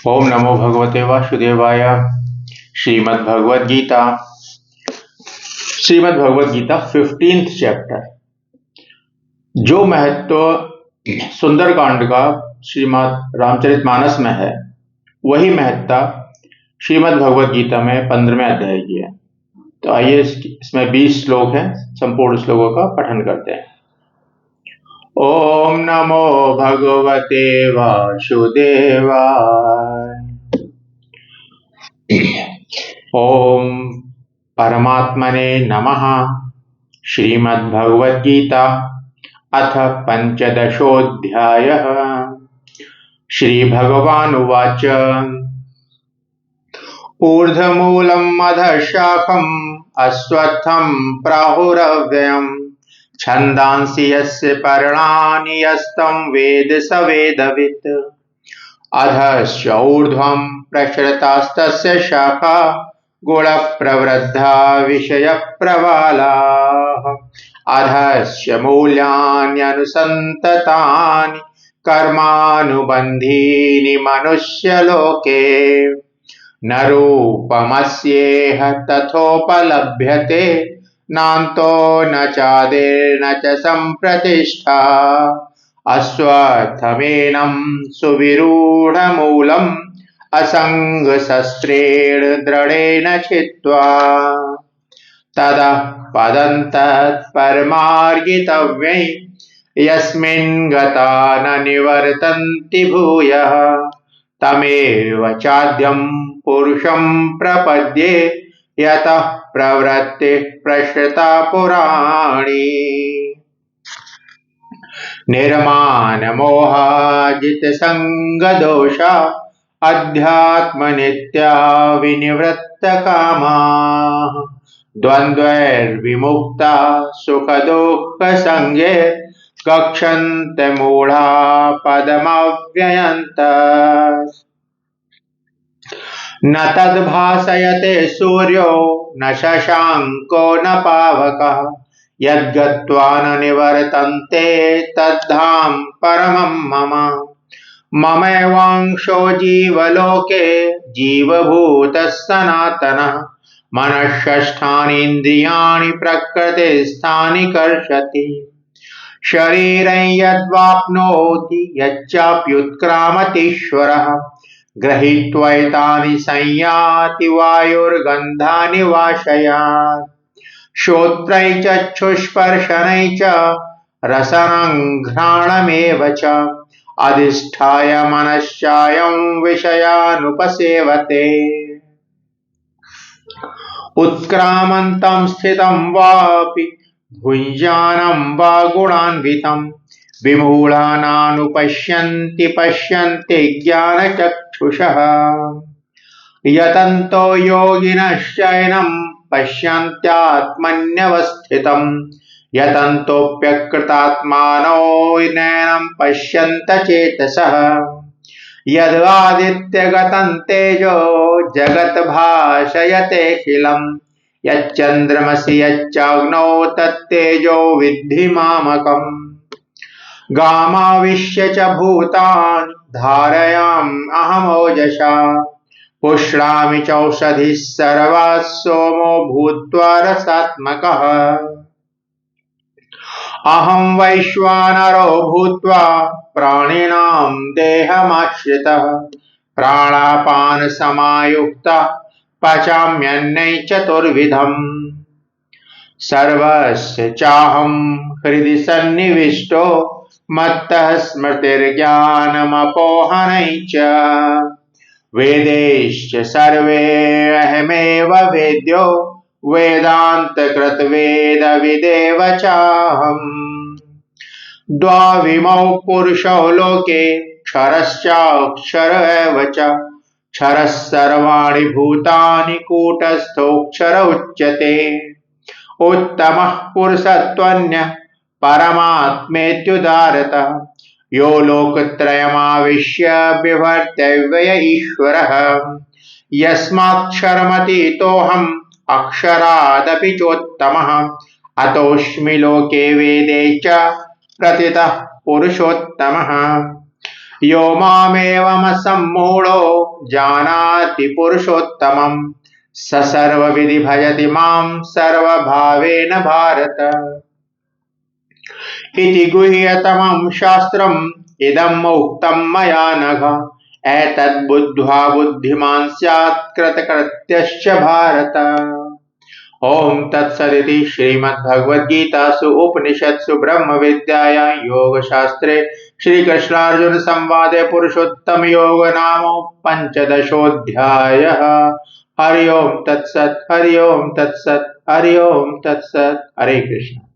ओम नमो भगवते वासुदेवाय। Shrimad Bhagavad Gita 15th chapter. जो महत्व सुंदरकांड का श्रीमद् रामचरितमानस में है, वही महत्ता श्रीमद् भगवद गीता में 15वें अध्याय की है। तो आइए इसमें 20 श्लोक हैं, संपूर्ण श्लोकों का पठन करते हैं। ओम नमो भगवते वासुदेवाय। ओम परमात्मने नमः। श्रीमद्भगवद्गीता अथ पंचदशोऽध्यायः। श्रीभगवानुवाच ऊर्ध्वमूलम् अधःशाखम् अश्वत्थम् प्राहुरव्ययम् छन्दांसि यस्य पर्णानि यस्तं वेद स वेदवित्। अधश्च ऊर्ध्वं प्रसृतास्तस्य शाखा गुणप्रवृद्धा विषयप्रवालाः। अधश्च मूल्यान्यनुसन्ततानि कर्मानुबन्धीनि मनुष्यलोके। न रूपमस्येह तथोपलभ्यते नान्तो न चादिर्न च सम्प्रतिष्ठा। अश्वत्थमेनं सुविरूढमूलम् असङ्गशस्त्रेण दृढेन छित्त्वा। ततः पदं तत्परमार्गितव्यै यस्मिन् गता न निवर्तन्ति भूयः। तमेव चाद्यं पुरुषं प्रपद्ये यतः प्रवृत्तिः प्रसृता पुराणी। निर्मानमोहाजितसङ्गदोषा अध्यात्मनित्या विनिवृत्तकामाः। द्वन्द्वैर्विमुक्ता सुखदुःखसङ्गे गच्छन्ति मूढा पदमव्ययन्तः। न तद्भासयते सूर्यो न शशाङ्को न पावकः यद्गत्वा न निवर्तन्ते तद्धाम परमं मम। ममैवांशो जीवलोके जीवभूतः सनातनः। मनःषष्ठानीन्द्रियाणि प्रकृतिस्थानि कर्षति। शरीरं यद्वाप्नोति यच्चाप्युत्क्रामतीश्वरः। गृहीत्वैतानि संयाति वायुर्गन्धानि वाशयात्। श्रोत्रैः चक्षुस्पर्शनैः च रसनं घ्राणमेव च अधिष्ठाय मनश्चायं विषयानुपसेवते। उत्क्रामन्तं स्थितं वापि भुञ्जानं वा गुणान्वितं विमूढानानुपश्यन्ति पश्यन्ति ज्ञानचक्षुषः। यतन्तो योगिनश्चैनं पश्यन्त्यात्मन्यवस्थितं यतन्तोऽप्यकृतात्मानो नैनं पश्यन्त चेतसः। यदादित्यगतं तेजो जगद्भासयतेऽखिलं यच्चन्द्रमसि यच्चाग्नौ तत्तेजो विद्धि मामकम्। गामाविश्य च भूतानि धारयामि अहमोजसा। पुष्णामि चौषधिः सर्वाः सोमो भूत्वा रसात्मकः। अहं वैश्वानरो भूत्वा प्राणिनां देहमाश्रितः प्राणापानसमायुक्तः पचाम्यन्नं चतुर्विधम्। सर्वस्य चाहं हृदि सन्निविष्टो मत्तः स्मृतिर्ज्ञानमपोहनं च। वेदैश्च सर्वे अहमेव वेद्यो वेदान्तकृतवेदविदेव चाहम्। द्वाविमौ पुरुषौ लोके क्षरश्चाक्षर एव च। क्षरः सर्वाणि भूतानि कूटस्थोऽक्षर उच्यते। उत्तमः पुरुषस्त्वन्यः परमात्मेत्युदारतः यो लोकत्रयमाविश्य बिभर्त्यव्यय ईश्वरः। यस्माक्षरमतीतोऽहम् अक्षरादपि चोत्तमः अतोऽस्मि लोके वेदे च प्रतितः पुरुषोत्तमः। यो मामेवमसम्मूढो जानाति पुरुषोत्तमं स सर्वविधि भजति मां सर्वभावेन भारत। इति गुह्यतमं शास्त्रम् इदम् उक्तं मया नघ एतद्बुद्ध्वा बुद्धिमान् स्यात् कृतकृत्यश्च भारत। ओम तत्सदिति श्रीमद्भगवद्गीतासु उपनिषत्सु ब्रह्मविद्यायां योगशास्त्रे श्रीकृष्णार्जुन संवादे पुरुषोत्तम योग नाम पंचदशोऽध्यायः। हरि ओम तत्सत्, हरि ओम तत्सत्, हरि ओम तत्सत्। हरे कृष्ण।